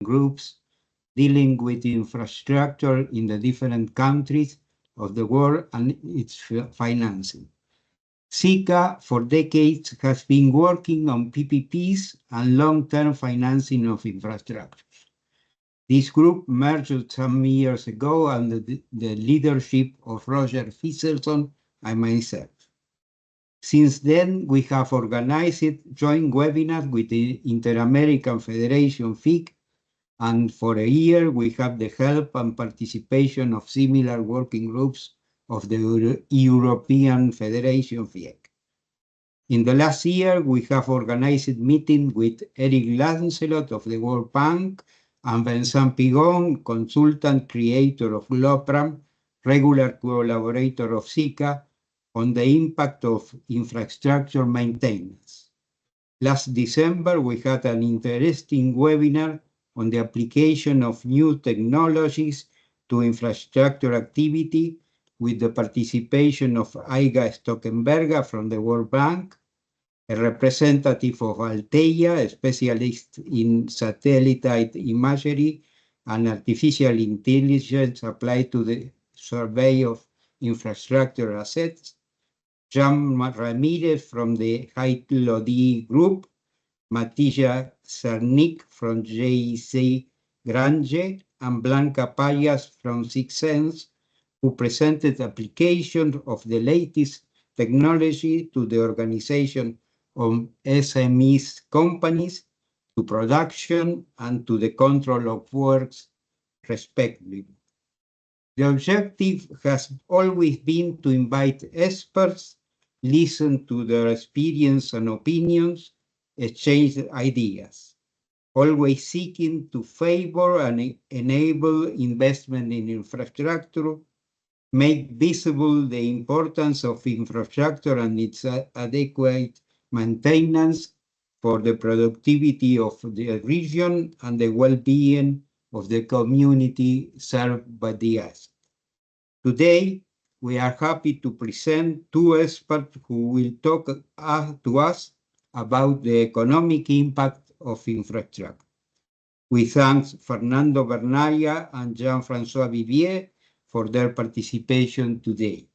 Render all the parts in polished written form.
groups dealing with infrastructure in the different countries of the world and its financing. CICA, for decades, has been working on PPPs and long-term financing of infrastructure. This group merged some years ago under the leadership of Roger Fisselson and myself. Since then, we have organized joint webinars with the Inter-American Federation FIIC, and for a year we have the help and participation of similar working groups of the European Federation FIEC. In the last year, we have organized meetings with Eric Lancelot of the World Bank and Vincent Pigon, consultant creator of GLOPRAM, regular collaborator of CICA, on the impact of infrastructure maintenance. Last December, we had an interesting webinar on the application of new technologies to infrastructure activity with the participation of Aiga Stockenberger from the World Bank, a representative of Alteia, a specialist in satellite imagery and artificial intelligence applied to the survey of infrastructure assets, Jean Ramirez from the HIIC group, Matija Cernik from JC Grange, and Blanca Payas from Sixth Sense, who presented application of the latest technology to the organization of SMEs companies, to production, and to the control of works, respectively. The objective has always been to invite experts, listen to their experience and opinions, exchange ideas, always seeking to favor and enable investment in infrastructure, make visible the importance of infrastructure and its adequate maintenance for the productivity of the region and the well-being of the community served by the asset. Today, we are happy to present two experts who will talk to us about the economic impact of infrastructure. We thank Fernando Bernaya and Jean-François Vivier for their participation today.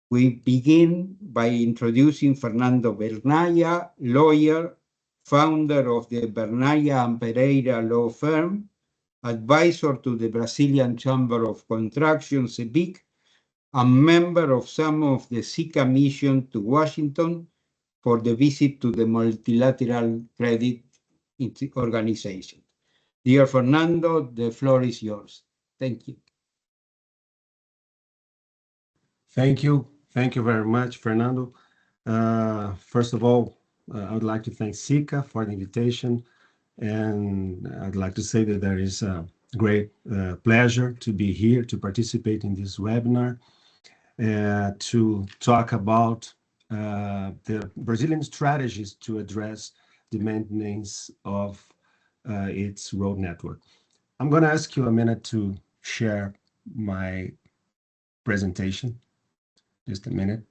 We begin by introducing Fernando Bernaya, lawyer, founder of the Bernaya and Pereira law firm, advisor to the Brazilian Chamber of Construction, CICA, and member of some of the CICA mission to Washington for the visit to the multilateral credit organization. Dear Fernando, the floor is yours. Thank you. Thank you. Thank you very much, Fernando. First of all, I would like to thank CICA for the invitation. And I'd like to say that there is a great pleasure to be here to participate in this webinar to talk about the Brazilian strategies to address the maintenance of its road network. I'm going to ask you a minute to share my presentation. Just a minute.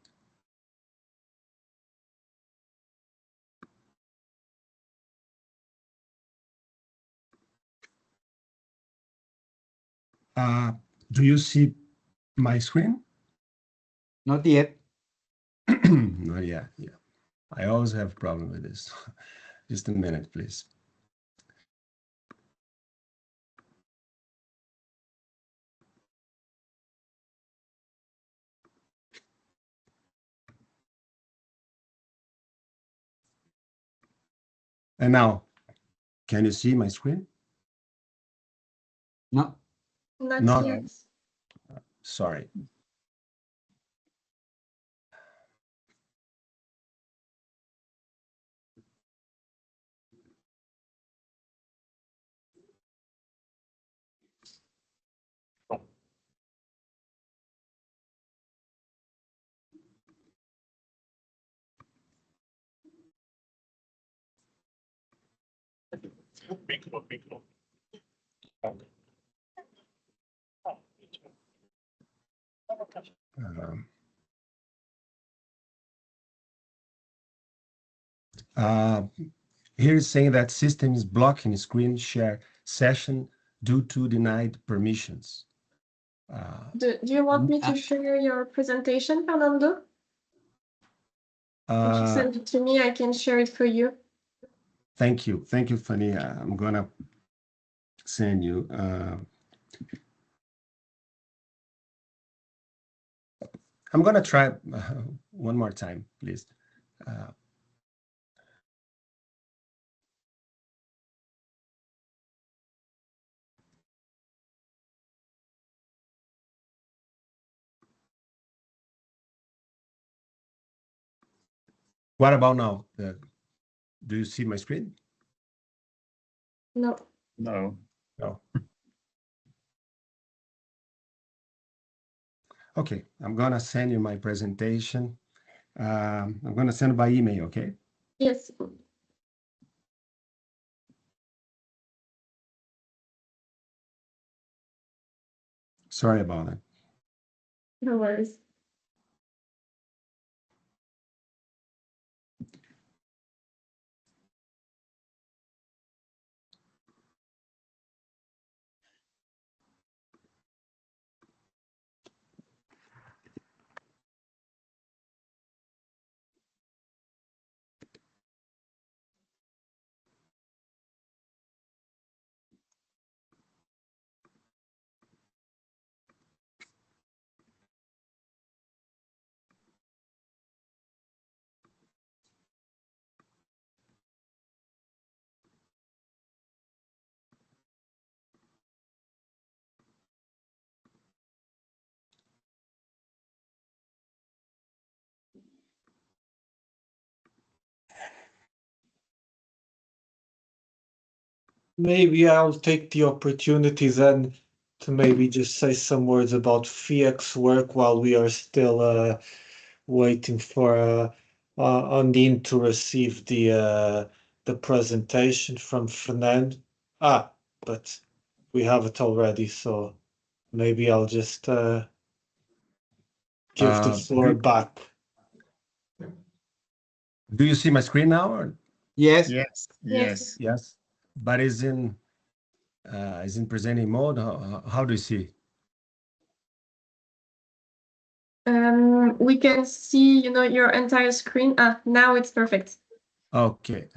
Do you see my screen? Not yet. Not yet, yeah. I always have a problem with this. Just a minute, please. And now, can you see my screen? No. Not yet. Sorry. Here is saying that system is blocking screen share session due to denied permissions. Do you want me to share your presentation, Fernando? If you send it to me, I can share it for you. Thank you, Fanny. I'm gonna send you. I'm gonna try one more time, please. What about now? Do you see my screen? No. No. No. Okay, I'm gonna send you my presentation. I'm gonna send it by email, okay? Yes. Sorry about that. No worries. Maybe I'll take the opportunity then to maybe just say some words about FIIC's work while we are still waiting for Ondine to receive the presentation from Fernando. But we have it already, so maybe I'll just give the floor back. Do you see my screen now? Or? Yes. Yes. Yes. Yes, but is in presenting mode. How do you see? We can see, your entire screen. Now it's perfect. Okay,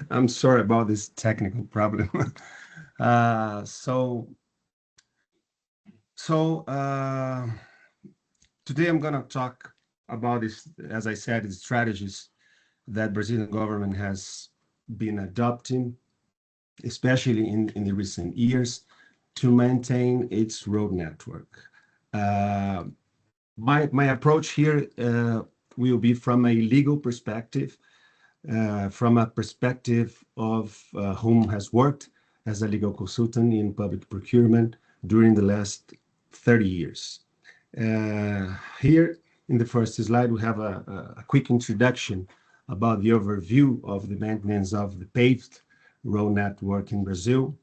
I'm sorry about this technical problem. Today I'm gonna talk about this, as I said, the strategies that Brazilian government has been adopting, especially in the recent years, to maintain its road network. My approach here will be from a legal perspective, from a perspective of whom has worked as a legal consultant in public procurement during the last 30 years. Here in the first slide, we have a quick introduction about the overview of the maintenance of the paved road network in Brazil.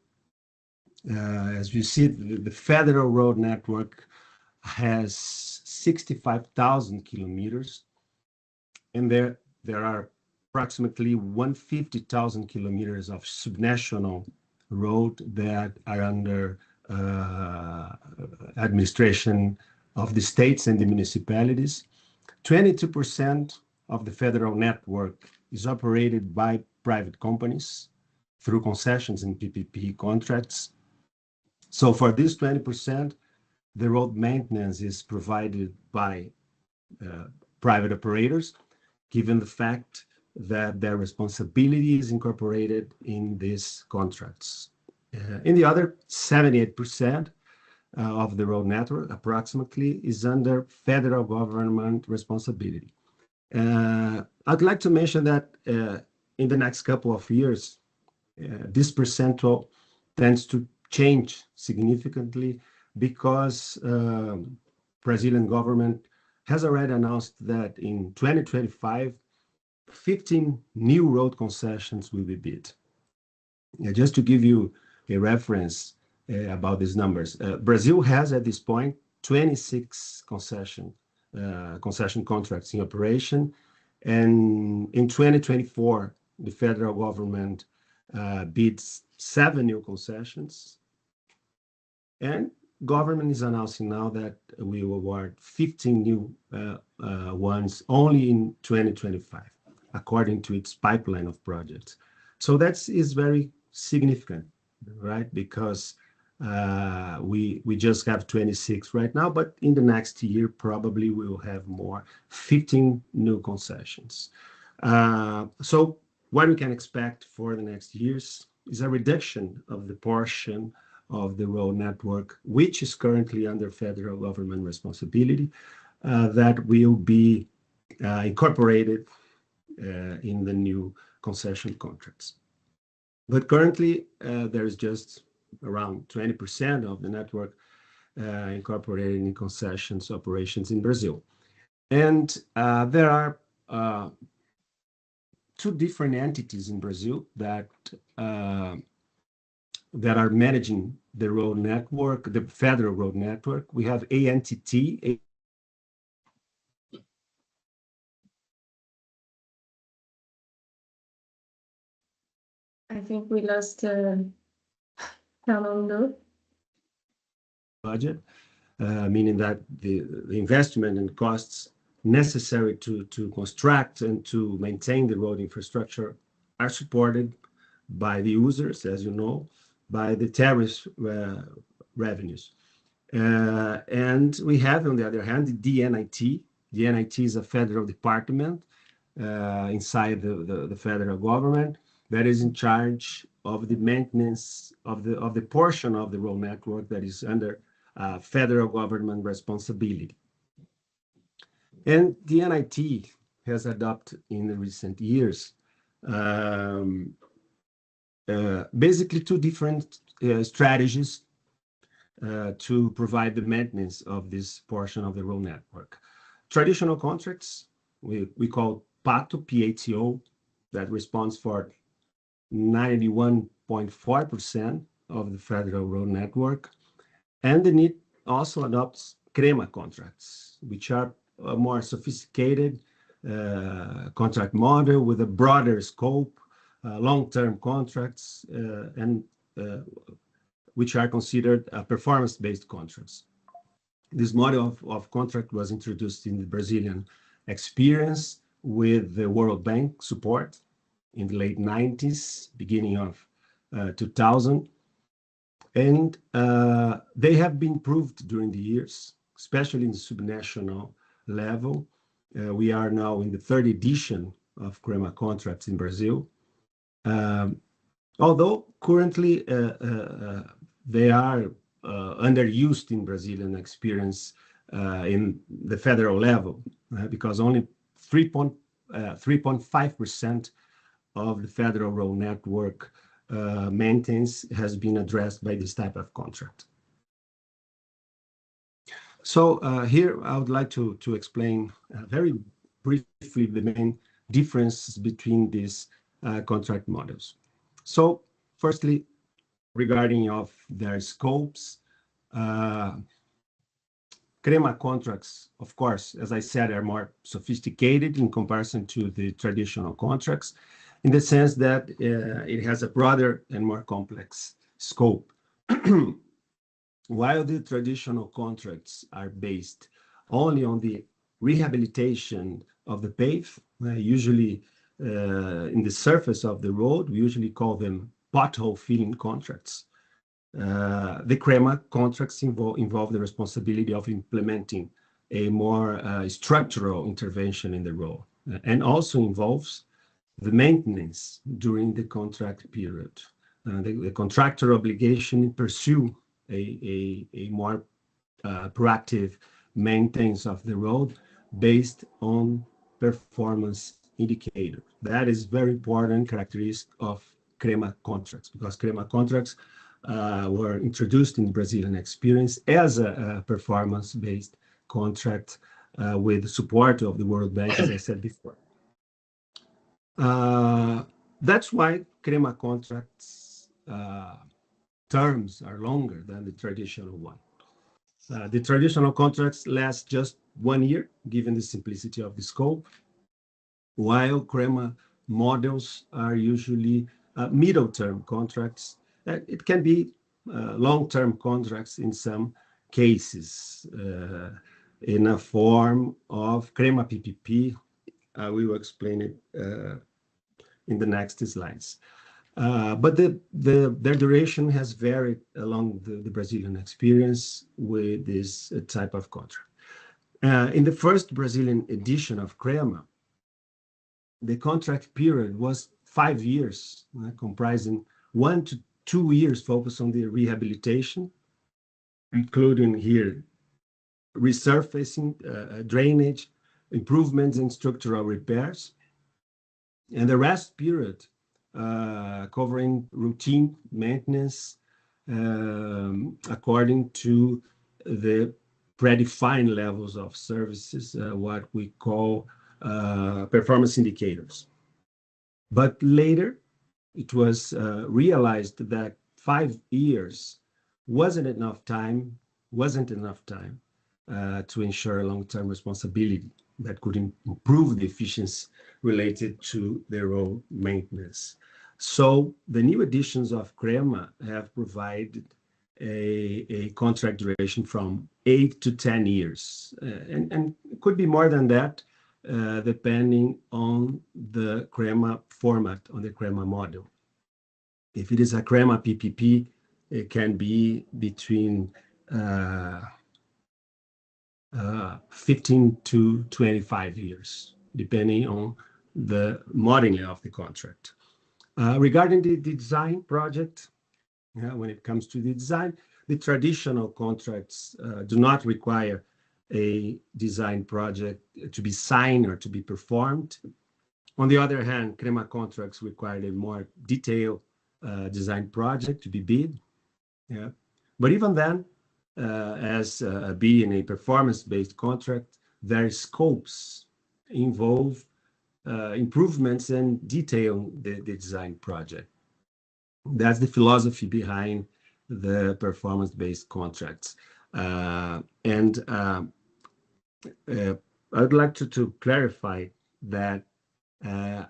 As you see, the federal road network has 65,000 kilometers, and there are approximately 150,000 kilometers of subnational road that are under administration of the states and the municipalities. 22% of the federal network is operated by private companies through concessions and PPP contracts. So for this 20%, the road maintenance is provided by private operators, given the fact that their responsibility is incorporated in these contracts. In the other 78% of the road network, approximately, is under federal government responsibility. I'd like to mention that in the next couple of years, this percentage tends to change significantly because Brazilian government has already announced that in 2025, 15 new road concessions will be bid. Just to give you a reference about these numbers, Brazil has at this point 26 concession contracts in operation, and in 2024, the federal government bids 7 new concessions, and government is announcing now that we will award 15 new ones only in 2025, according to its pipeline of projects. So that is very significant, right? Because we just have 26 right now, but in the next year, probably we will have more, 15 new concessions. So what we can expect for the next years is a reduction of the portion of the road network, which is currently under federal government responsibility, that will be incorporated in the new concession contracts. But currently, there is just around 20% of the network incorporated in concessions operations in Brazil. And there are 2 different entities in Brazil that are managing the road network, the federal road network. We have ANTT. I think we lost Fernando. Budget, meaning that the investment and costs necessary to construct and to maintain the road infrastructure are supported by the users, as you know, by the tariff revenues. And we have, on the other hand, the DNIT. DNIT is a federal department inside the federal government that is in charge of the maintenance of the portion of the road network that is under federal government responsibility. And DNIT has adopted in the recent years basically 2 different strategies to provide the maintenance of this portion of the road network. Traditional contracts, we call PATO, PATO, that responds for 91.4% of the federal road network. And the NIT also adopts CREMA contracts, which are a more sophisticated contract model with a broader scope, long-term contracts, and which are considered performance-based contracts. This model of contract was introduced in the Brazilian experience with the World Bank support in the late 90s, beginning of 2000. And they have been improved during the years, especially in the subnational level. We are now in the 3rd edition of CREMA contracts in Brazil. Although currently they are underused in Brazilian experience in the federal level, because only 3.5% of the federal road network maintenance has been addressed by this type of contract. So here I would like to explain very briefly the main differences between these contract models. So firstly, regarding of their scopes, CREMA contracts, of course, as I said, are more sophisticated in comparison to the traditional contracts, in the sense that it has a broader and more complex scope. While the traditional contracts are based only on the rehabilitation of the pave, usually in the surface of the road, we usually call them pothole filling contracts. The CREMA contracts involve the responsibility of implementing a more structural intervention in the road, and also involves the maintenance during the contract period. The contractor obligation to pursue a more proactive maintenance of the road based on performance indicator. That is very important characteristic of CREMA contracts, because CREMA contracts were introduced in the Brazilian experience as a performance-based contract with support of the World Bank, as I said before. That's why CREMA contracts terms are longer than the traditional one. The traditional contracts last just 1 year, given the simplicity of the scope, while CREMA models are usually middle-term contracts. It can be long-term contracts in some cases in a form of CREMA PPP. We will explain it in the next slides. But their duration has varied along the Brazilian experience with this type of contract. In the first Brazilian edition of CREMA, the contract period was 5 years, comprising 1 to 2 years focused on the rehabilitation, including here resurfacing, drainage, improvements and structural repairs, and the rest period covering routine maintenance according to the predefined levels of services, what we call performance indicators. But later, it was realized that 5 years wasn't enough time to ensure long-term responsibility that could improve the efficiency related to the road maintenance. So the new editions of CREMA have provided a contract duration from 8 to 10 years, and it could be more than that, depending on the CREMA format, on the CREMA model. If it is a CREMA PPP, it can be between 15 to 25 years, depending on the modeling of the contract. Regarding the design project, when it comes to the design, the traditional contracts do not require a design project to be signed or to be performed. On the other hand, CREMA contracts require a more detailed design project to be bid. But even then, as being a performance-based contract, their scopes involve improvements and detail the design project. That's the philosophy behind the performance-based contracts. I would like to clarify that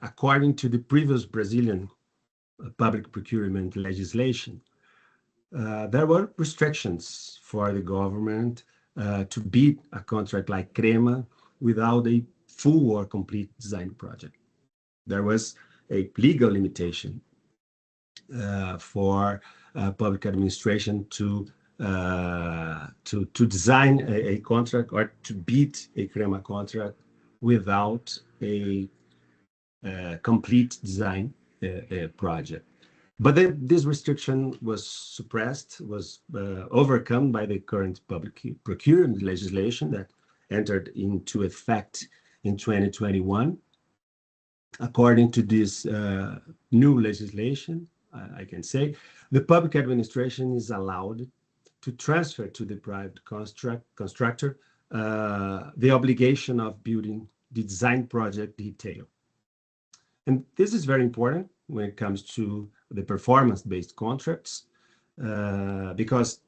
according to the previous Brazilian public procurement legislation, there were restrictions for the government to bid a contract like CREMA without a full or complete design project. There was a legal limitation for public administration to design a contract or to bid a CREMA contract without a complete design project. But this restriction was suppressed, was overcome by the current public procurement legislation that entered into effect in 2021. According to this new legislation, I can say, the public administration is allowed to transfer to the private constructor the obligation of building the design project detail. And this is very important when it comes to the performance-based contracts, because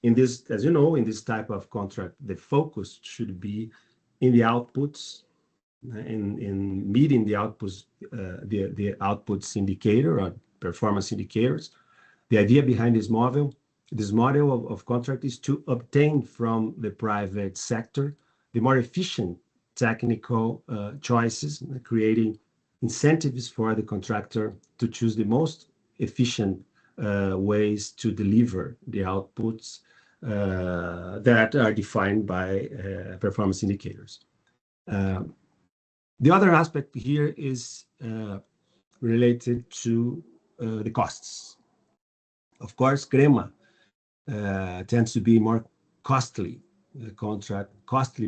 in this, as you know, in this type of contract, the focus should be in the outputs, in meeting the outputs, the outputs indicator or performance indicators. The idea behind this model of contract is to obtain from the private sector the more efficient technical choices, creating incentives for the contractor to choose the most efficient ways to deliver the outputs that are defined by performance indicators. The other aspect here is related to the costs. Of course, CREMA tends to be more costly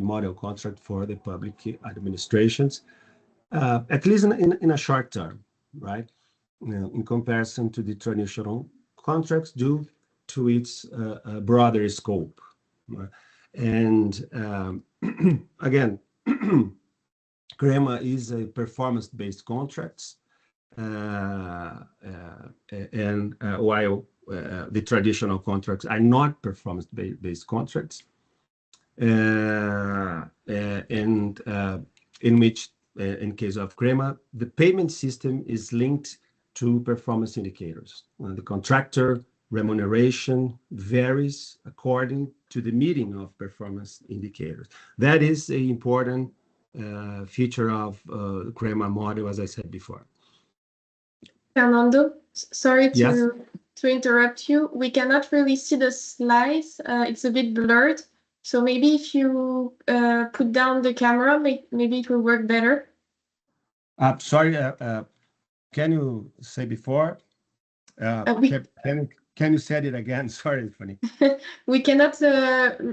model contract for the public administrations, at least in a short term, right? In comparison to the traditional contracts due to its broader scope. And again, CREMA is a performance-based contracts, and while the traditional contracts are not performance-based contracts, and in which, in case of CREMA, the payment system is linked two performance indicators. The contractor remuneration varies according to the meeting of performance indicators. That is an important feature of the CREMA model, as I said before. Fernando, sorry Yes. to interrupt you. We cannot really see the slides. It's a bit blurred. So maybe if you put down the camera, maybe it will work better. Sorry, can you say before? Can you say it again? Sorry, funny. We cannot,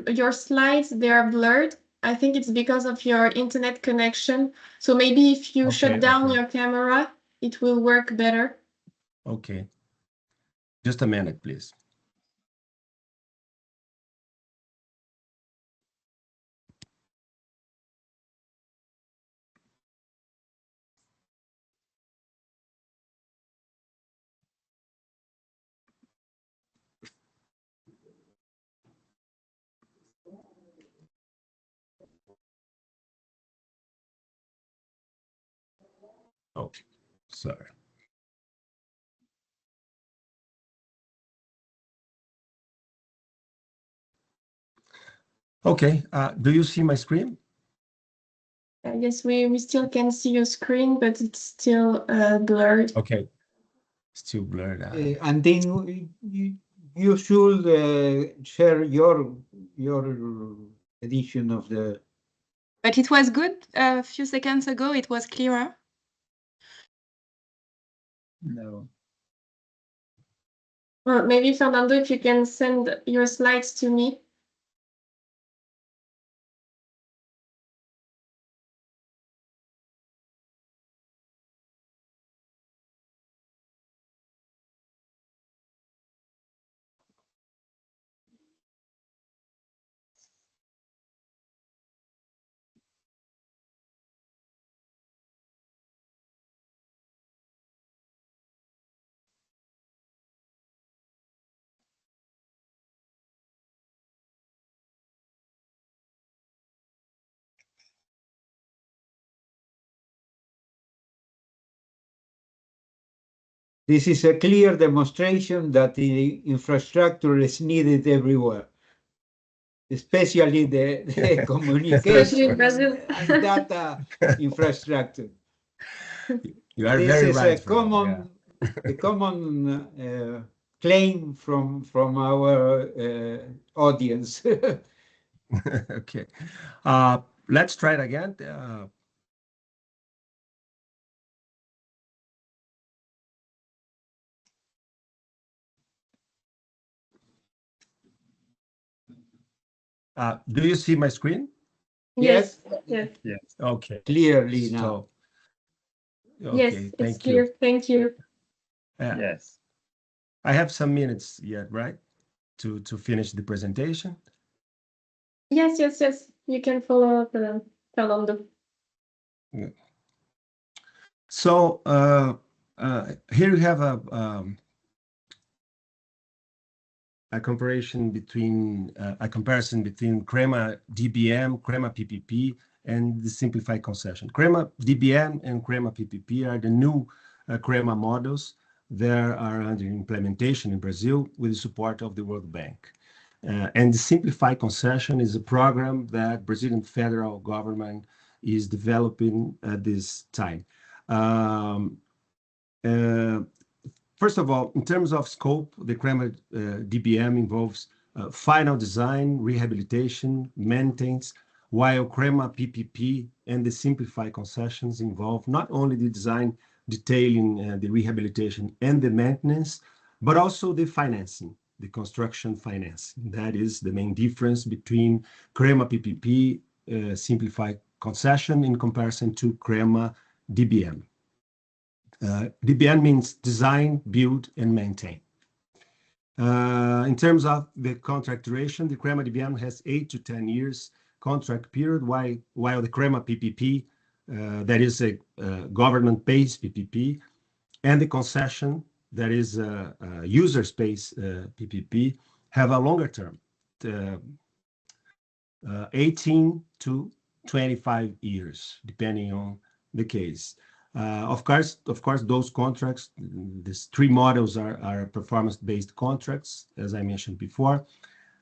your slides, they are blurred. I think it's because of your internet connection. So maybe if you shut down your camera, it will work better. Okay. Just a minute, please. Okay, sorry. Okay, do you see my screen? I guess we still can see your screen, but it's still blurred. Okay, still blurred. And then you should share your edition of the. But it was good a few seconds ago. It was clearer. No. Well, maybe Fernando, if you can send your slides to me. This is a clear demonstration that the infrastructure is needed everywhere, especially the communication and data infrastructure. You are this very is right. A common claim from our audience. Okay, let's try it again. Do you see my screen? Yes. Yes. Yes. Okay. Clearly now. Okay, Yes, thank it's clear. you. Thank you. Yes. I have some minutes yet, right? To finish the presentation. Yes. You can follow up, Fernando. So here you have a comparison between CREMA DBM, CREMA PPP, and the simplified concession. CREMA DBM and CREMA PPP are the new CREMA models that are under implementation in Brazil with the support of the World Bank. And the simplified concession is a program that Brazilian federal government is developing at this time. First of all, in terms of scope, the CREMA DBM involves final design, rehabilitation, maintenance, while CREMA PPP and the simplified concessions involve not only the design, detailing the rehabilitation and the maintenance, but also the financing, the construction financing. That is the main difference between CREMA PPP simplified concession in comparison to CREMA DBM. DBM means design, build, and maintain. In terms of the contract duration, the CREMA DBM has 8 to 10 years contract period, while the CREMA PPP, that is a government-based PPP, and the concession, that is a user space PPP, have a longer term, 18 to 25 years, depending on the case. Of course, those contracts, these three models are performance-based contracts, as I mentioned before.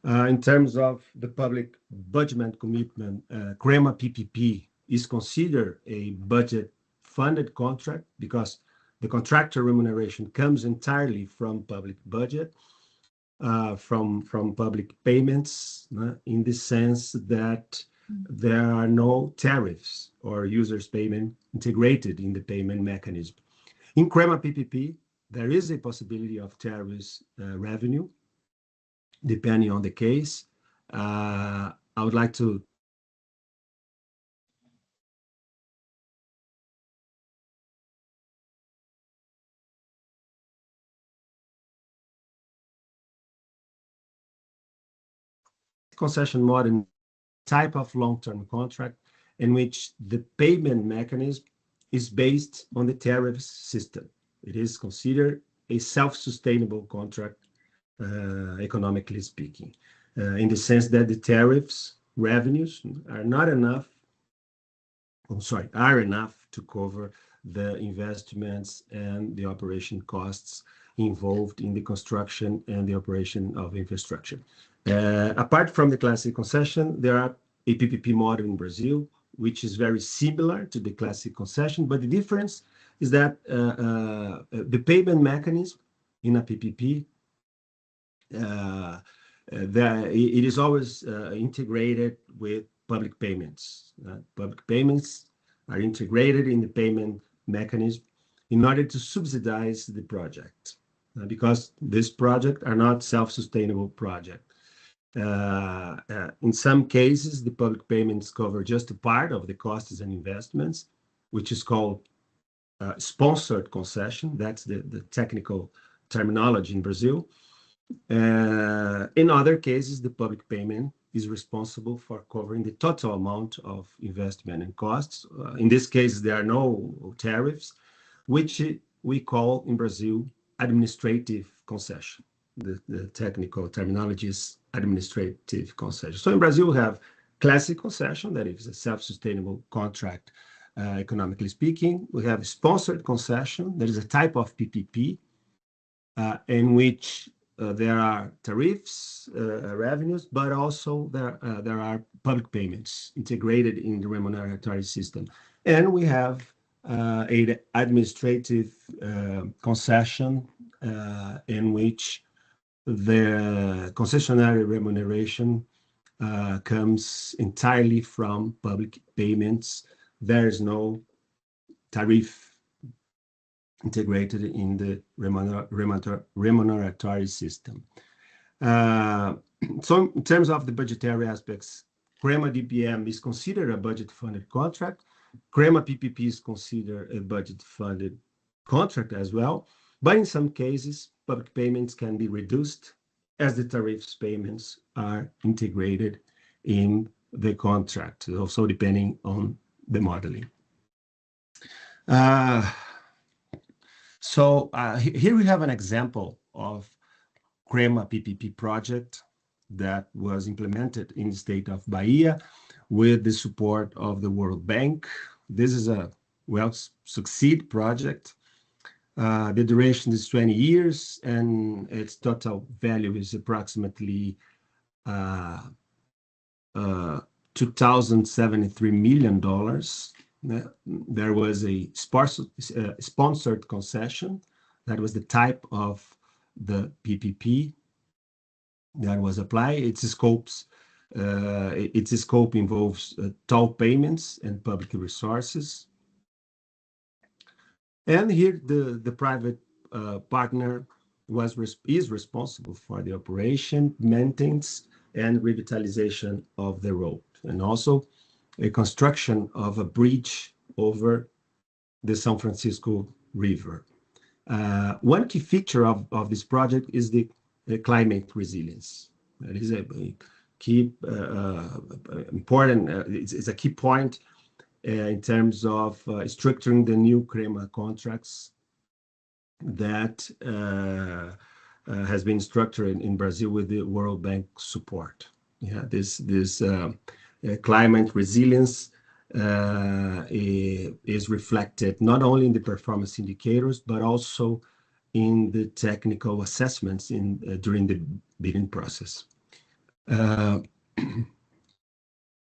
In terms of the public budget commitment, CREMA PPP is considered a budget-funded contract because the contractor remuneration comes entirely from public budget, from public payments, in the sense that there are no tariffs or users payment integrated in the payment mechanism. In CREMA PPP, there is a possibility of tariffs revenue, depending on the case. I would like to concession model type of long-term contract in which the payment mechanism is based on the tariff system. It is considered a self-sustainable contract, economically speaking, in the sense that the tariffs revenues are enough to cover the investments and the operation costs involved in the construction and the operation of infrastructure. Apart from the classic concession, there are a PPP model in Brazil, which is very similar to the classic concession, but the difference is that the payment mechanism in a PPP, it is always integrated with public payments. Public payments are integrated in the payment mechanism in order to subsidize the project, because this project are not self-sustainable project. In some cases, the public payments cover just a part of the costs and investments, which is called sponsored concession. That's the technical terminology in Brazil. In other cases, the public payment is responsible for covering the total amount of investment and costs. In this case, there are no tariffs, which we call in Brazil administrative concession. The technical terminology is administrative concession. So in Brazil, we have classic concession, that is a self-sustainable contract, economically speaking. We have sponsored concession, that is a type of PPP, in which there are tariffs, revenues, but also there are public payments integrated in the remuneratory system. And we have an administrative concession in which the concessionary remuneration comes entirely from public payments. There is no tariff integrated in the remuneratory system. So in terms of the budgetary aspects, CREMA DPM is considered a budget-funded contract. CREMA PPP is considered a budget-funded contract as well. But in some cases, public payments can be reduced as the tariffs payments are integrated in the contract, also depending on the modeling. So here we have an example of CREMA PPP project that was implemented in the state of Bahia with the support of the World Bank. This is a well-succeed project. The duration is 20 years, and its total value is approximately $2,073 million. There was a sponsored concession. That was the type of the PPP that was applied. Its scope involves toll payments and public resources. And here the private partner is responsible for the operation, maintenance, and revitalization of the road, and also a construction of a bridge over the São Francisco River. One key feature of this project is the climate resilience. That is a key important, it's a key point in terms of structuring the new CREMA contracts that has been structured in Brazil with the World Bank support. Yeah, this climate resilience is reflected not only in the performance indicators, but also in the technical assessments during the bidding process.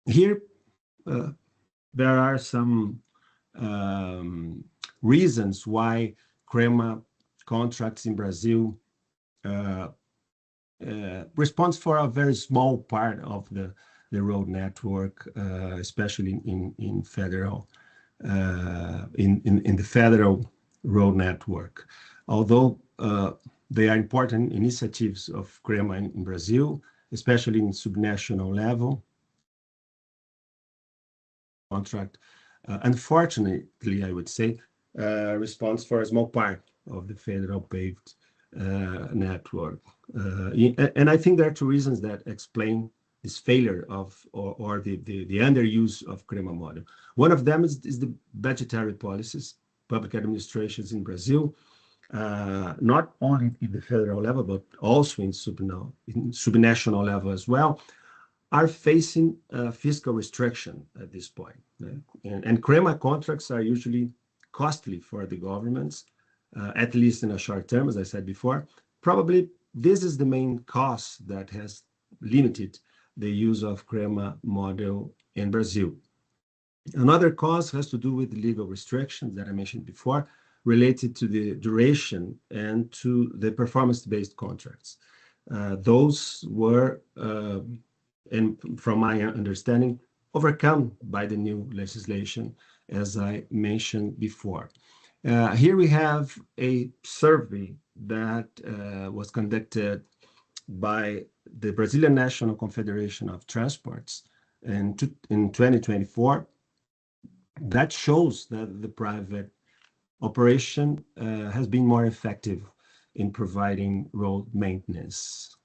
Here, there are some reasons why CREMA contracts in Brazil responds for a very small part of the road network, especially in federal in the federal road network. Although they are important initiatives of CREMA in Brazil, especially in subnational level contract, unfortunately, I would say, responds for a small part of the federal paved network. And I think there are two reasons that explain this failure of or the underuse of CREMA model. One of them is the budgetary policies, public administrations in Brazil, not only in the federal level, but also in subnational level as well, are facing fiscal restriction at this point. And CREMA contracts are usually costly for the governments, at least in a short term, as I said before. Probably this is the main cost that has limited the use of CREMA model in Brazil. Another cause has to do with legal restrictions that I mentioned before, related to the duration and to the performance-based contracts. Those were, and from my understanding, overcome by the new legislation, as I mentioned before. Here we have a survey that was conducted by the Brazilian National Confederation of Transports in 2024 that shows that the private operation has been more effective in providing road maintenance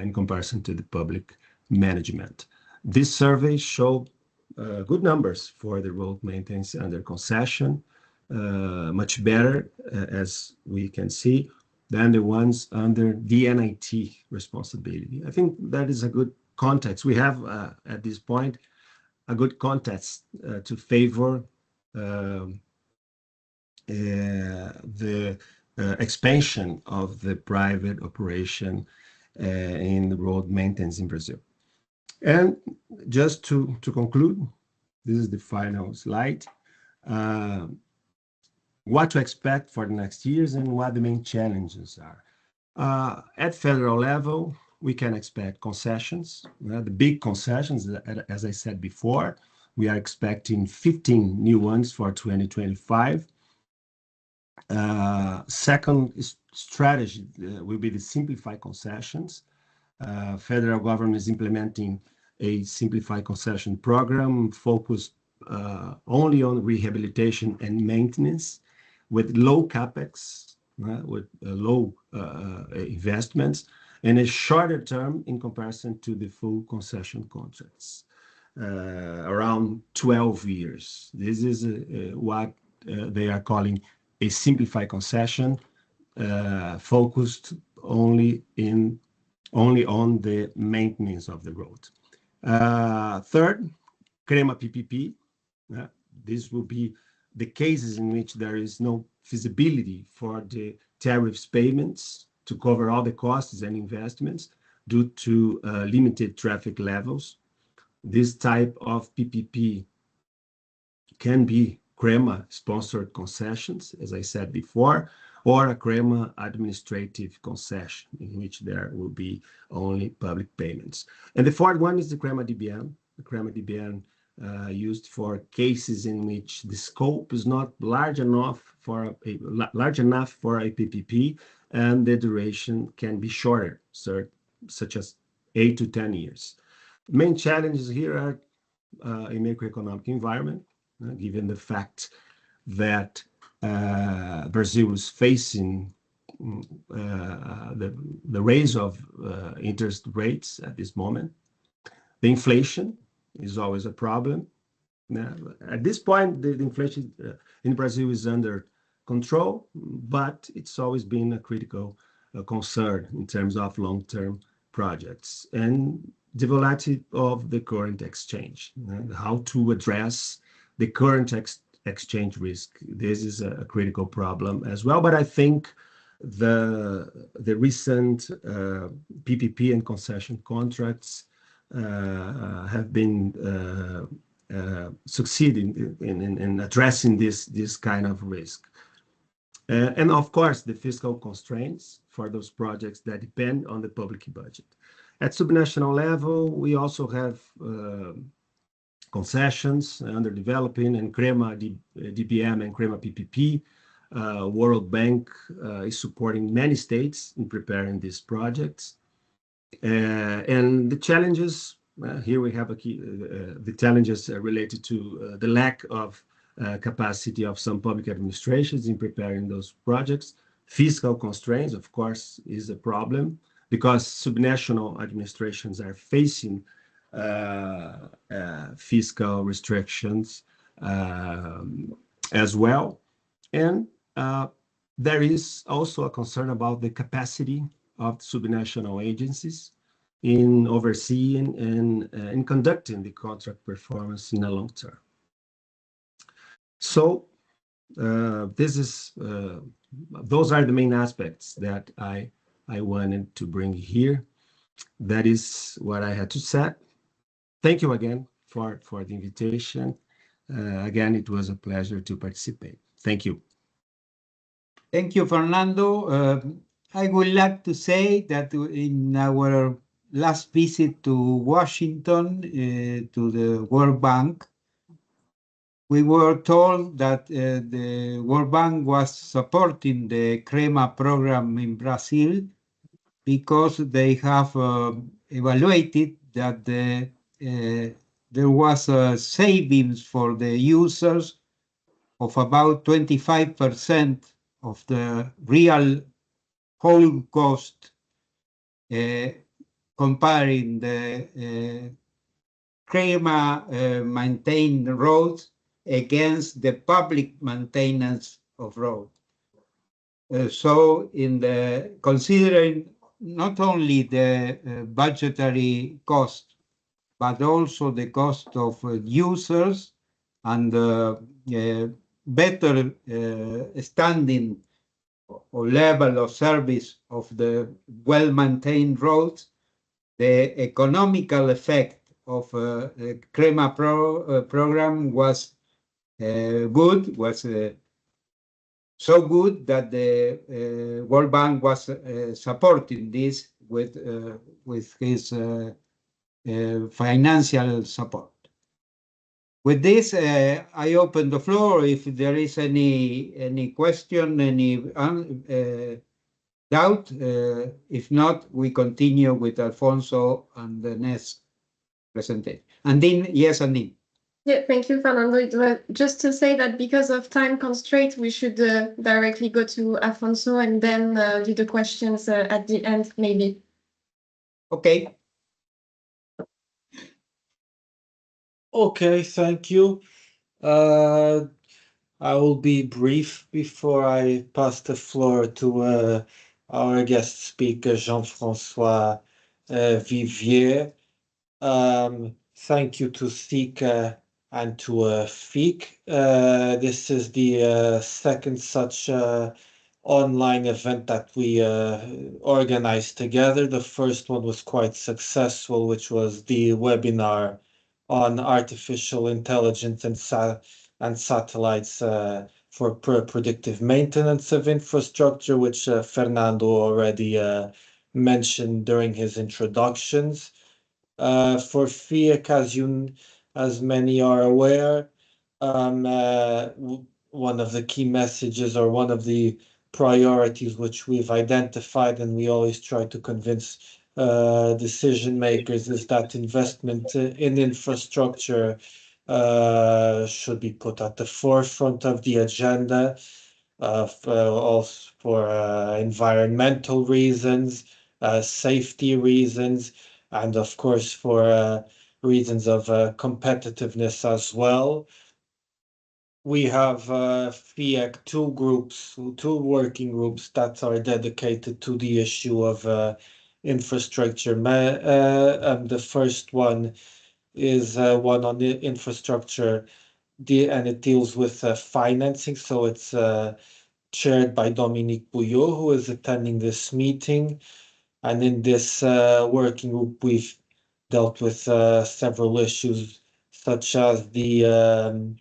in comparison to the public management. This survey showed good numbers for the road maintenance under concession, much better, as we can see, than the ones under DNIT responsibility. I think that is a good context. We have, at this point, a good context to favor the expansion of the private operation in the road maintenance in Brazil. And just to conclude, this is the final slide. What to expect for the next years and what the main challenges are. At federal level, we can expect concessions, the big concessions, as I said before. We are expecting 15 new ones for 2025. Second strategy will be the simplified concessions. Federal government is implementing a simplified concession program focused only on rehabilitation and maintenance with low capex, with low investments, and a shorter term in comparison to the full concession contracts, around 12 years. This is what they are calling a simplified concession, focused only on the maintenance of the road. Third, CREMA PPP. This will be the cases in which there is no feasibility for the tariffs payments to cover all the costs and investments due to limited traffic levels. This type of PPP can be CREMA sponsored concessions, as I said before, or a CREMA administrative concession in which there will be only public payments. And the fourth one is the CREMA DBN. The CREMA DBN used for cases in which the scope is not large enough for a PPP, and the duration can be shorter, such as 8 to 10 years. Main challenges here are a macroeconomic environment, given the fact that Brazil is facing the raise of interest rates at this moment. The inflation is always a problem. Now, at this point, the inflation in Brazil is under control, but it's always been a critical concern in terms of long-term projects. And the volatility of the current exchange, how to address the current exchange risk. This is a critical problem as well. But I think the recent PPP and concession contracts have been succeeding in addressing this kind of risk. And of course, the fiscal constraints for those projects that depend on the public budget. At subnational level, we also have concessions under developing and CREMA DPM and CREMA PPP. World Bank is supporting many states in preparing these projects. And the challenges, here we have the challenges related to the lack of capacity of some public administrations in preparing those projects. Fiscal constraints, of course, is a problem because subnational administrations are facing fiscal restrictions as well. And there is also a concern about the capacity of subnational agencies in overseeing and in conducting the contract performance in the long term. So those are the main aspects that I wanted to bring here. That is what I had to say. Thank you again for the invitation. Again, it was a pleasure to participate. Thank you. Thank you, Fernando. I would like to say that in our last visit to Washington, to the World Bank, we were told that the World Bank was supporting the CREMA program in Brazil because they have evaluated that there was a savings for the users of about 25% of the real whole cost, comparing the CREMA maintained roads against the public maintenance of roads. So considering not only the budgetary cost, but also the cost of users and better standing or level of service of the well-maintained roads, the economical effect of the CREMA program was good, was so good that the World Bank was supporting this with his financial support. With this, I open the floor. If there is any question, any doubt. If not, we continue with Alfonso and the next presentation. Andine, yes, Andine. Yeah, thank you, Fernando. Just to say that because of time constraint, we should directly go to Alfonso and then do the questions at the end, maybe. Okay. Okay, thank you. I will be brief before I pass the floor to our guest speaker, Jean-François Vivier. Thank you to CICA and to FIIC. This is the second such online event that we organized together. The first one was quite successful, which was the webinar on artificial intelligence and satellites for predictive maintenance of infrastructure, which Fernando already mentioned during his introductions. For FIIC, as many are aware, one of the key messages or one of the priorities which we've identified and we always try to convince decision makers is that investment in infrastructure should be put at the forefront of the agenda, also for environmental reasons, safety reasons, and of course for reasons of competitiveness as well. We have FIIC two working groups that are dedicated to the issue of infrastructure. The first one is one on the infrastructure and it deals with financing. So it's chaired by Dominique Bouillot, who is attending this meeting. And in this working group, we've dealt with several issues, such as the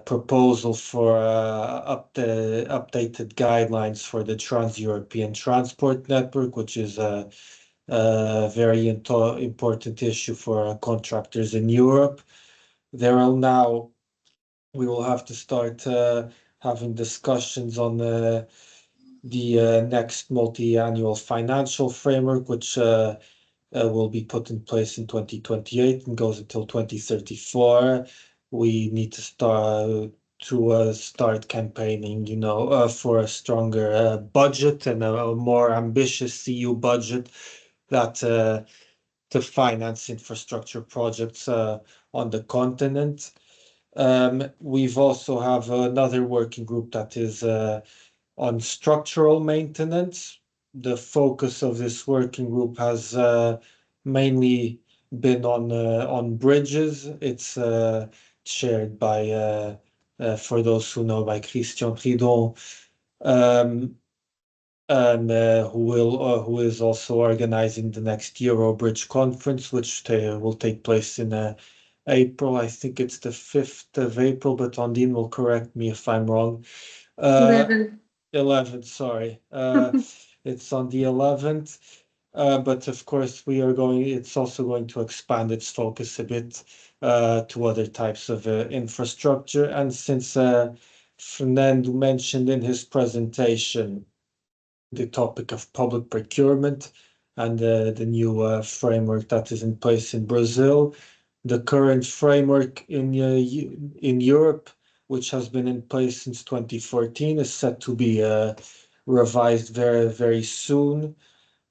proposal for updated guidelines for the Trans-European Transport Network, which is a very important issue for contractors in Europe. We will have to start having discussions on the next multi-annual financial framework, which will be put in place in 2028 and goes until 2034. We need to start campaigning, for a stronger budget and a more ambitious EU budget that to finance infrastructure projects on the continent. We've also have another working group that is on structural maintenance. The focus of this working group has mainly been on bridges. It's chaired by, for those who know, by Christian Pridon, and who is also organizing the next Eurobridge conference, which will take place in April. I think it's the 5th of April, but Ondine will correct me if I'm wrong. 11th, sorry. It's on the 11th. But of course, it's also going to expand its focus a bit to other types of infrastructure. And since Fernando mentioned in his presentation the topic of public procurement and the new framework that is in place in Brazil, the current framework in Europe, which has been in place since 2014, is set to be revised very, very soon.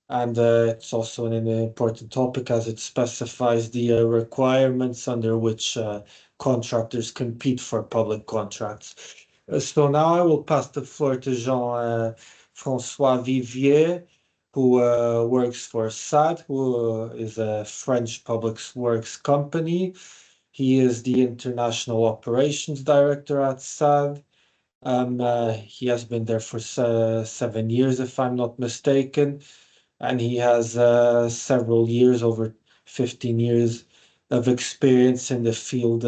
And it's also an important topic as it specifies the requirements under which contractors compete for public contracts. So now I will pass the floor to Jean-François Vivier, who works for SAD, who is a French public works company. He is the International Operations Director at SAD. He has been there for 7 years, if I'm not mistaken, and he has several years, over 15 years of experience in the field,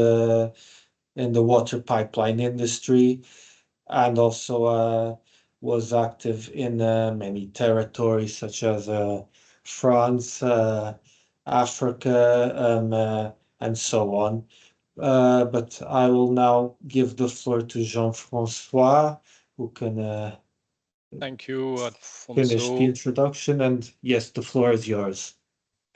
in the water pipeline industry, and also was active in many territories such as France, Africa, and so on. But I will now give the floor to Jean-François, who can Thank you, finish Alfonso. the introduction. And yes, the floor is yours.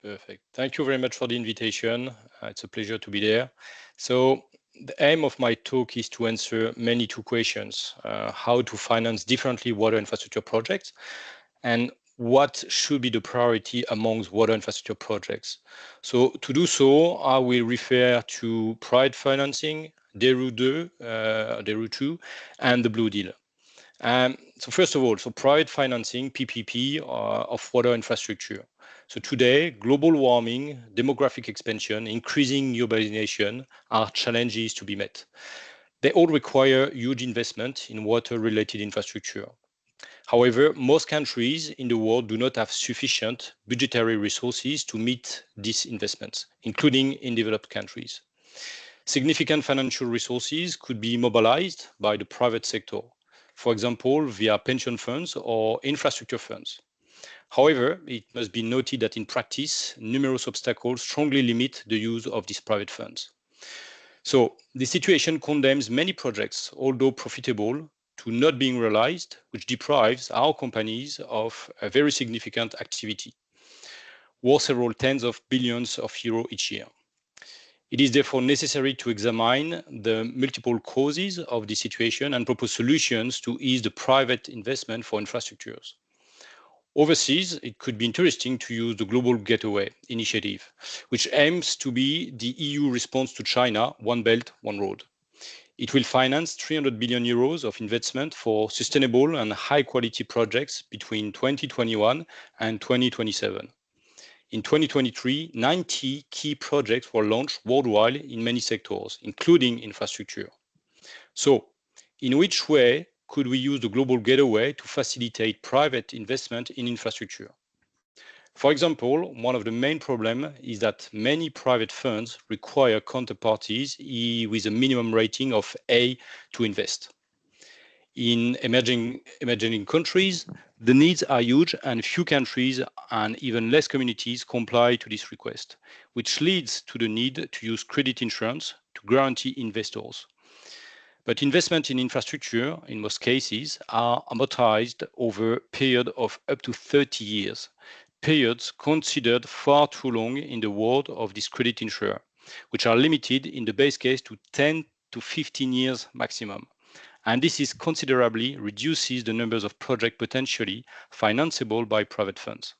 Perfect. Thank you very much for the invitation. It's a pleasure to be there. So the aim of my talk is to answer mainly two questions: how to finance differently water infrastructure projects, and what should be the priority amongst water infrastructure projects. So to do so, I will refer to private financing, DERU 2, and the Blue Deal. So first of all, private financing, PPP, of water infrastructure. So today, global warming, demographic expansion, increasing urbanization are challenges to be met. They all require huge investment in water-related infrastructure. However, most countries in the world do not have sufficient budgetary resources to meet these investments, including in developed countries. Significant financial resources could be mobilized by the private sector, for example, via pension funds or infrastructure funds. However, it must be noted that in practice, numerous obstacles strongly limit the use of these private funds. So the situation condemns many projects, although profitable, to not being realized, which deprives our companies of a very significant activity, worth several tens of billions of euros each year. It is therefore necessary to examine the multiple causes of this situation and propose solutions to ease the private investment for infrastructures. Overseas, it could be interesting to use the Global Gateway Initiative, which aims to be the EU response to China, One Belt, One Road. It will finance 300 billion euros of investment for sustainable and high-quality projects between 2021 and 2027. In 2023, 90 key projects were launched worldwide in many sectors, including infrastructure. So, in which way could we use the global gateway to facilitate private investment in infrastructure? For example, one of the main problems is that many private funds require counterparties with a minimum rating of A to invest. In emerging countries, the needs are huge and few countries and even less communities comply to this request, which leads to the need to use credit insurance to guarantee investors. But investment in infrastructure, in most cases, are amortized over a period of up to 30 years, periods considered far too long in the world of this credit insurer, which are limited in the base case to 10 to 15 years maximum. And this is considerably reduces the numbers of projects potentially financeable by private funds.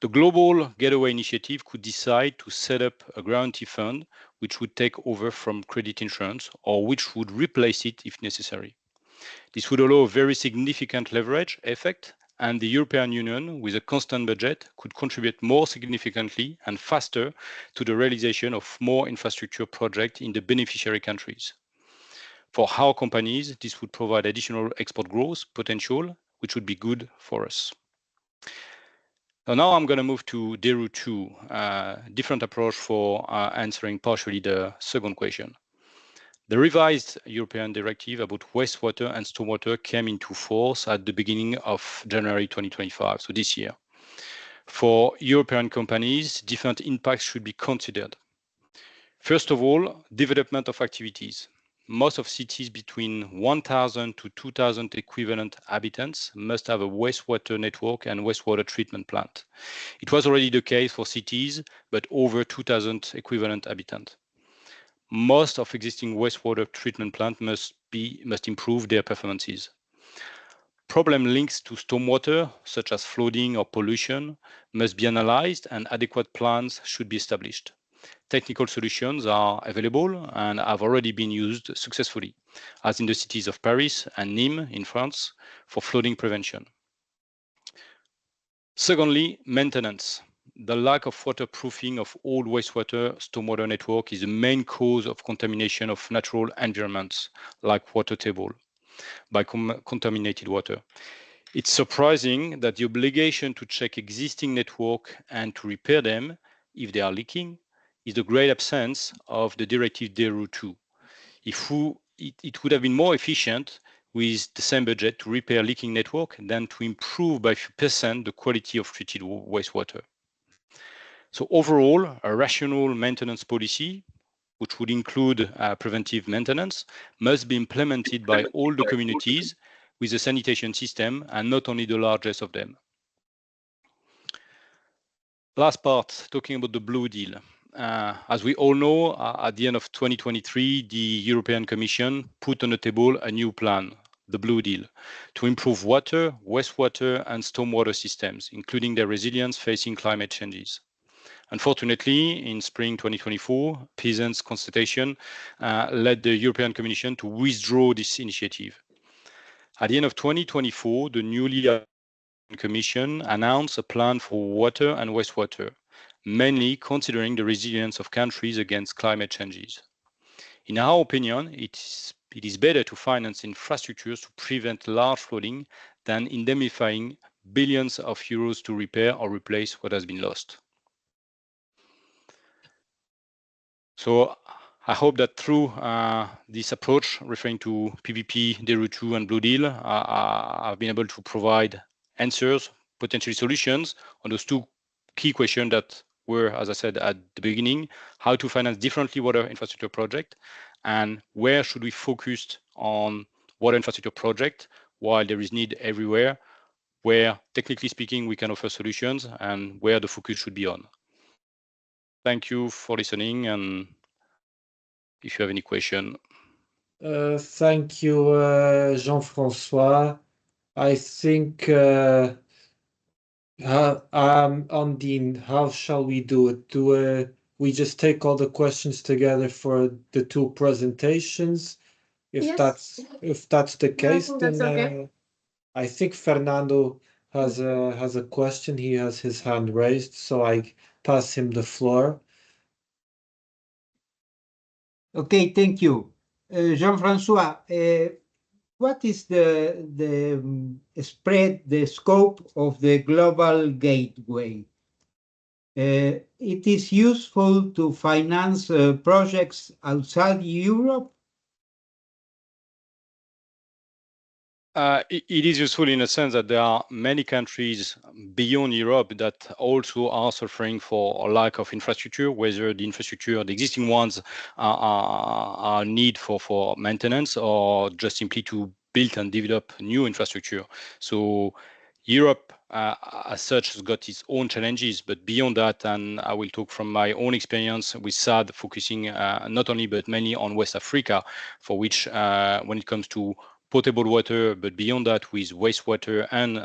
The Global Gateway Initiative could decide to set up a guarantee fund which would take over from credit insurance or which would replace it if necessary. This would allow a very significant leverage effect, and the European Union, with a constant budget, could contribute more significantly and faster to the realization of more infrastructure projects in the beneficiary countries. For our companies, this would provide additional export growth potential, which would be good for us. So now I'm going to move to DERU 2, different approach for answering partially the second question. The revised European directive about wastewater and stormwater came into force at the beginning of January 2025, so this year. For European companies, different impacts should be considered. First of all, development of activities. Most of cities between 1,000 to 2,000 equivalent inhabitants must have a wastewater network and wastewater treatment plant. It was already the case for cities, but over 2,000 equivalent inhabitants. Most of existing wastewater treatment plants must improve their performances. Problem links to stormwater, such as flooding or pollution, must be analyzed and adequate plans should be established. Technical solutions are available and have already been used successfully, as in the cities of Paris and Nîmes in France, for flooding prevention. Secondly, maintenance. The lack of waterproofing of old wastewater stormwater network is the main cause of contamination of natural environments, like water table, by contaminated water. It's surprising that the obligation to check existing network and to repair them if they are leaking is the great absence of the directive DERU 2. It would have been more efficient with the same budget to repair leaking network than to improve by a few percent the quality of treated wastewater. So overall, a rational maintenance policy, which would include preventive maintenance, must be implemented by all the communities with a sanitation system and not only the largest of them. Last part, talking about the Blue Deal. As we all know, at the end of 2023, the European Commission put on the table a new plan, the Blue Deal, to improve water, wastewater, and stormwater systems, including their resilience facing climate changes. Unfortunately, in spring 2024, Peasant's consultation led the European Commission to withdraw this initiative. At the end of 2024, the newly elected Commission announced a plan for water and wastewater, mainly considering the resilience of countries against climate changes. In our opinion, it is better to finance infrastructures to prevent large flooding than indemnifying billions of euros to repair or replace what has been lost. So I hope that through this approach, referring to PPP, DERU 2, and Blue Deal, I've been able to provide answers, potentially solutions on those two key questions that were, as I said at the beginning, how to finance differently water infrastructure project, and where should we focus on water infrastructure project while there is need everywhere, where technically speaking we can offer solutions and where the focus should be on. Thank you for listening, and if you have any question. Thank you, Jean-François. I think, Ondine, how shall we do it? Do we just take all the questions together for the two presentations? If Yes. that's the case, I think that's then okay. I think Fernando has a question. He has his hand raised, so I pass him the floor. Okay, thank you. Jean-François, what is the spread, the scope of the global gateway? It is useful to finance projects outside Europe? It is useful in a sense that there are many countries beyond Europe that also are suffering for a lack of infrastructure, whether the infrastructure, the existing ones, are need for maintenance or just simply to build and develop new infrastructure. So Europe, as such, has got its own challenges, but beyond that, and I will talk from my own experience with SAD, focusing not only but mainly on West Africa, for which when it comes to potable water, but beyond that, with wastewater and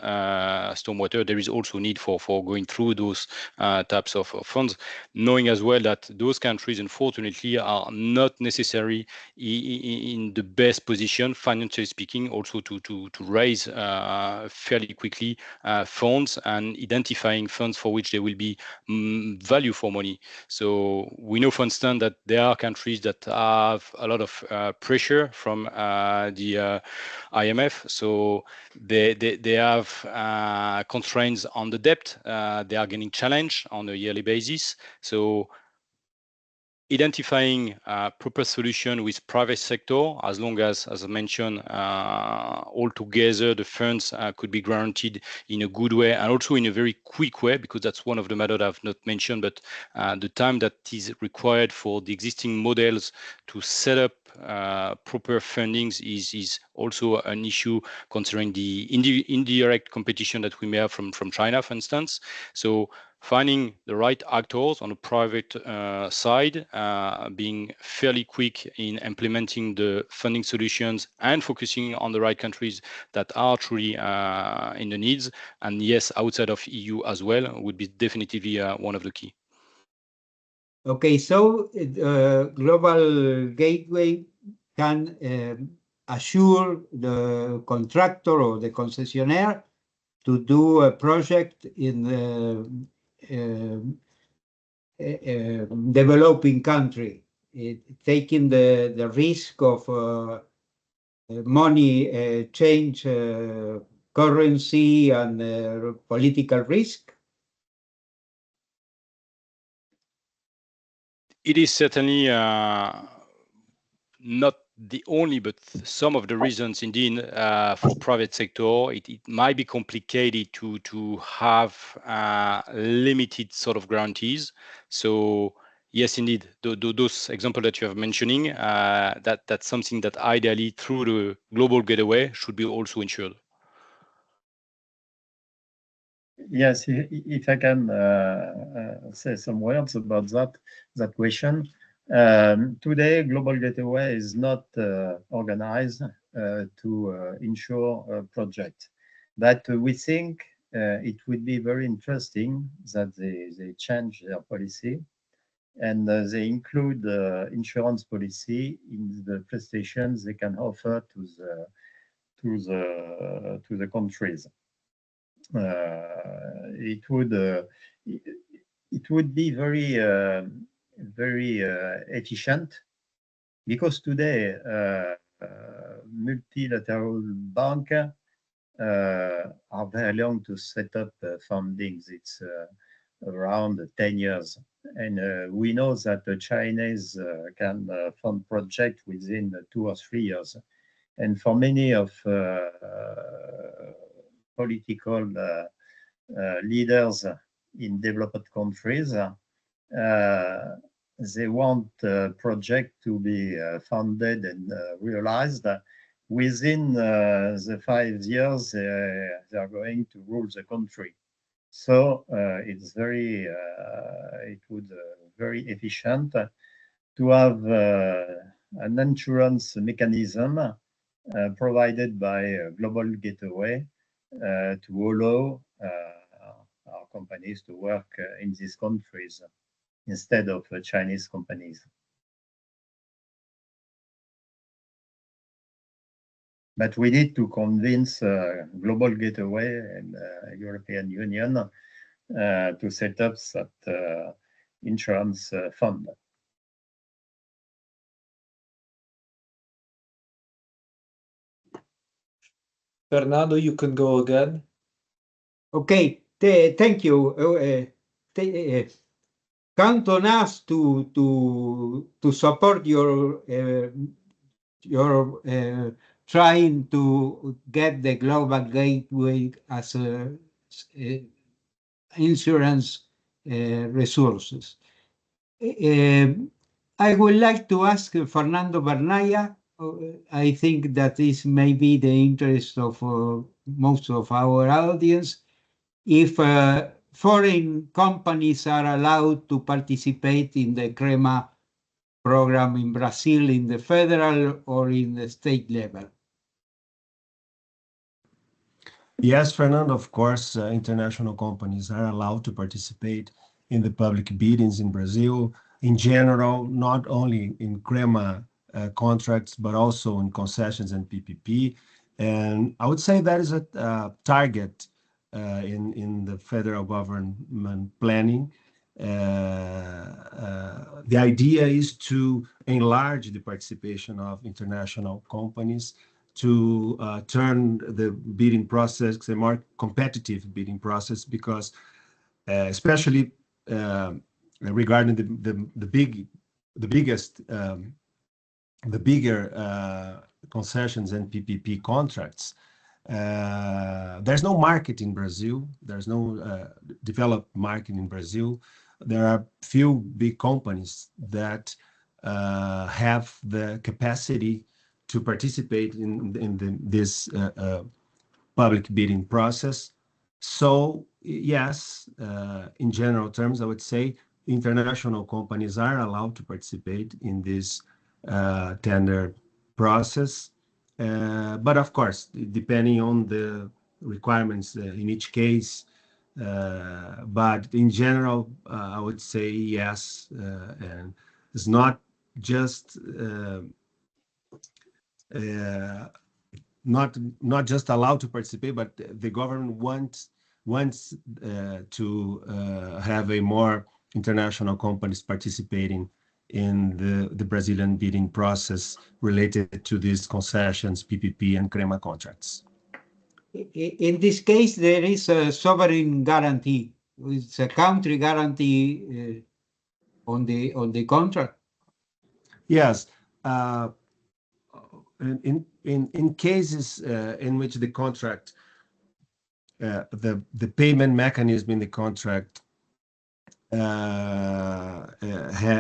stormwater, there is also need for going through those types of funds, knowing as well that those countries, unfortunately, are not necessarily in the best position, financially speaking, also to raise fairly quickly funds and identifying funds for which there will be value for money. So we know, for instance, that there are countries that have a lot of pressure from the IMF. So they have constraints on the debt. They are getting challenged on a yearly basis. So identifying a proper solution with private sector, as long as I mentioned, altogether the funds could be guaranteed in a good way and also in a very quick way, because that's one of the matters I've not mentioned, but the time that is required for the existing models to set up proper fundings is also an issue, considering the indirect competition that we may have from China, for instance. So finding the right actors on the private side, being fairly quick in implementing the funding solutions and focusing on the right countries that are truly in the needs, and yes, outside of EU as well, would be definitively one of the key. Okay, so global gateway can assure the contractor or the concessionaire to do a project in the developing country, taking the risk of money change, currency, and political risk. It is certainly not the only, but some of the reasons indeed for private sector. It might be complicated to have limited sort of guarantees. So yes, indeed, those examples that you have mentioning, that's something that ideally through the global gateway should be also ensured. Yes, if I can say some words about that question. Today, Global Gateway is not organized to ensure a project, but we think it would be very interesting that they change their policy and they include insurance policy in the prestations they can offer to the countries. It would be very efficient, because today multilateral banks are very long to set up fundings. It's around 10 years, and we know that the Chinese can fund projects within 2 or 3 years, and for many of political leaders in developed countries, they want project to be funded and realized within the 5 years they are going to rule the country. So it's very it would very efficient to have an insurance mechanism provided by Global Gateway to allow our companies to work in these countries instead of Chinese companies. But we need to convince Global Gateway and European Union to set up that insurance fund. Fernando, you can go again. Okay, thank you. Count on us to support your trying to get the Global Gateway as a insurance resources. I would like to ask Fernando Bernaya. I think that this may be the interest of most of our audience. If foreign companies are allowed to participate in the CREMA program in Brazil, in the federal or in the state level? Yes, Fernando, of course, international companies are allowed to participate in the public biddings in Brazil, in general, not only in CREMA contracts, but also in concessions and PPP. And I would say that is a target in the federal government planning. The idea is to enlarge the participation of international companies to turn the bidding process a more competitive bidding process, because especially regarding the bigger concessions and PPP contracts, there's no market in Brazil. There's no developed market in Brazil. There are few big companies that have the capacity to participate in this public bidding process. So yes, in general terms, I would say international companies are allowed to participate in this tender process. But of course, depending on the requirements in each case, but in general, I would say yes, and it's not just not just allowed to participate, but the government wants to have a more international companies participating in the Brazilian bidding process related to these concessions, PPP, and CREMA contracts. In this case, there is a sovereign guarantee. It's a country guarantee on the contract. Yes. In cases in which the contract, the payment mechanism in the contract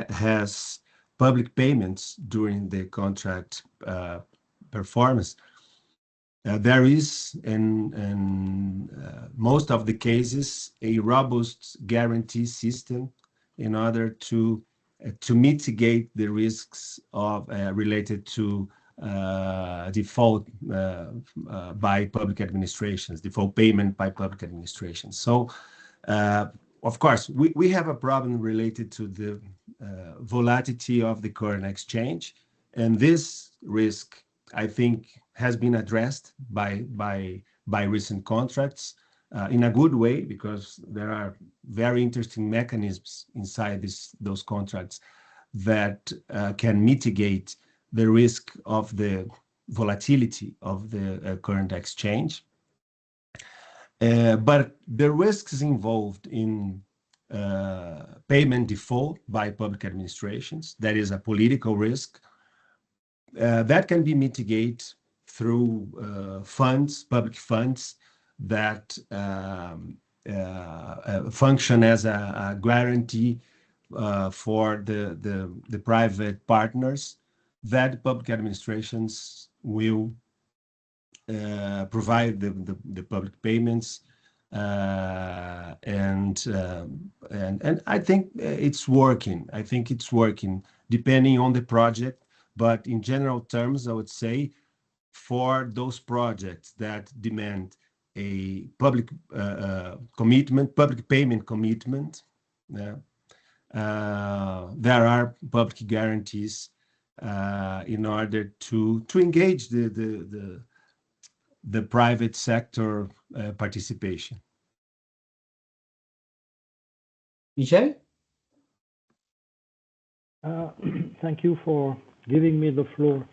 has public payments during the contract performance, there is in most of the cases a robust guarantee system in order to mitigate the risks of related to default by public administrations, default payment by public administrations. So, of course, we have a problem related to the volatility of the current exchange, and this risk, I think, has been addressed by recent contracts in a good way, because there are very interesting mechanisms inside those contracts that can mitigate the risk of the volatility of the current exchange. But the risks involved in payment default by public administrations, that is a political risk, that can be mitigated through public funds that function as a guarantee for the private partners that public administrations will provide the public payments, and I think it's working. I think it's working depending on the project, but in general terms, I would say for those projects that demand a public commitment, public payment commitment, there are public guarantees in order to engage the the private sector participation. Michel? Thank you for giving me the floor.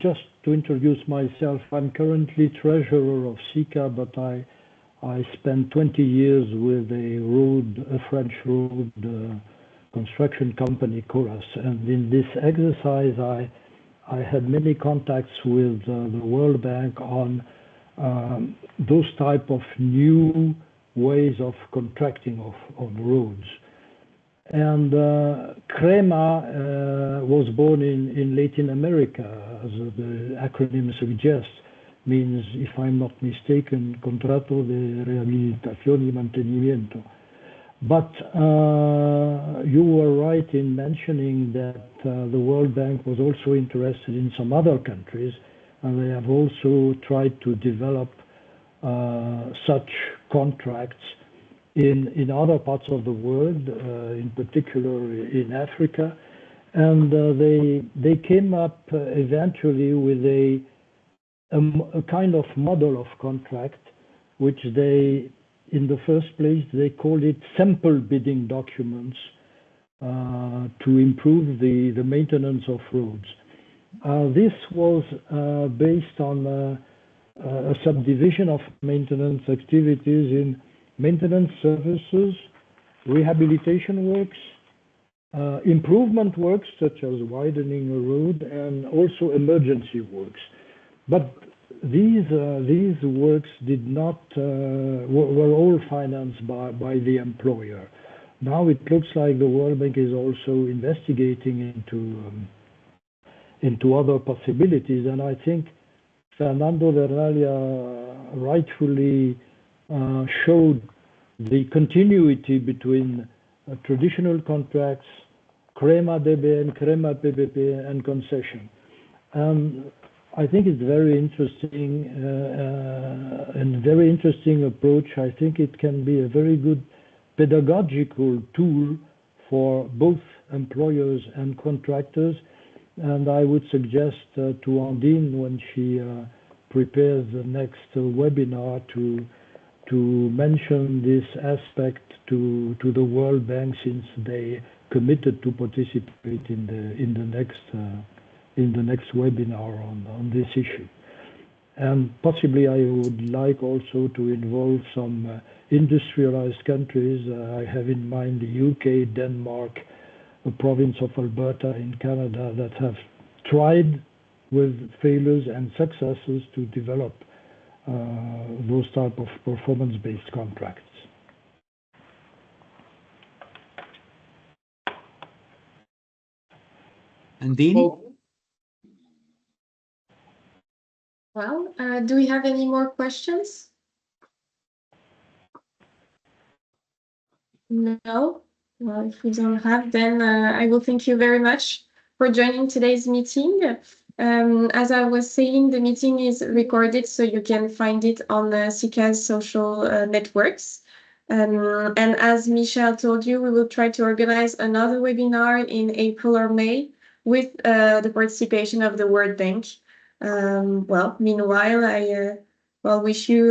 Just to introduce myself, I'm currently treasurer of CICA, but I spent 20 years with a French road construction company, Colas. And in this exercise, I had many contacts with the World Bank on those type of new ways of contracting of roads. And CREMA was born in Latin America, as the acronym suggests, means, if I'm not mistaken, Contrato de Rehabilitación y Mantenimiento. But you were right in mentioning that the World Bank was also interested in some other countries, and they have also tried to develop such contracts in other parts of the world, in particular in Africa. And they came up eventually with a kind of model of contract, which they, in the first place, they called it sample bidding documents to improve the maintenance of roads. This was based on a subdivision of maintenance activities in maintenance services, rehabilitation works, improvement works such as widening a road, and also emergency works. But these works did not were all financed by the employer. Now it looks like the World Bank is also investigating into other possibilities, and I think Fernando Vernaglia rightfully showed the continuity between traditional contracts, CREMA DBN, CREMA PPP, and concession. I think it's very interesting and very interesting approach. I think it can be a very good pedagogical tool for both employers and contractors. And I would suggest to Andine, when she prepares the next webinar, to mention this aspect to the World Bank, since they committed to participate in the next webinar on this issue. And possibly I would like also to involve some industrialized countries. I have in mind the UK, Denmark, the province of Alberta in Canada, that have tried with failures and successes to develop those type of performance-based contracts. And Dean? Well, do we have any more questions? No? Well, if we don't have, then I will thank you very much for joining today's meeting. As I was saying, the meeting is recorded, so you can find it on CICA's social networks. And as Michel told you, we will try to organize another webinar in April or May with the participation of the World Bank. Well, meanwhile, I wish you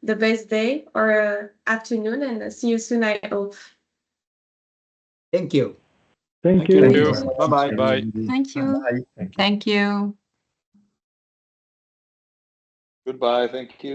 the best day or afternoon, and see you soon, I hope. Thank you. Thank you. Thank you. Bye-bye. Bye. Thank you. Bye. Thank you. Goodbye. Thank you.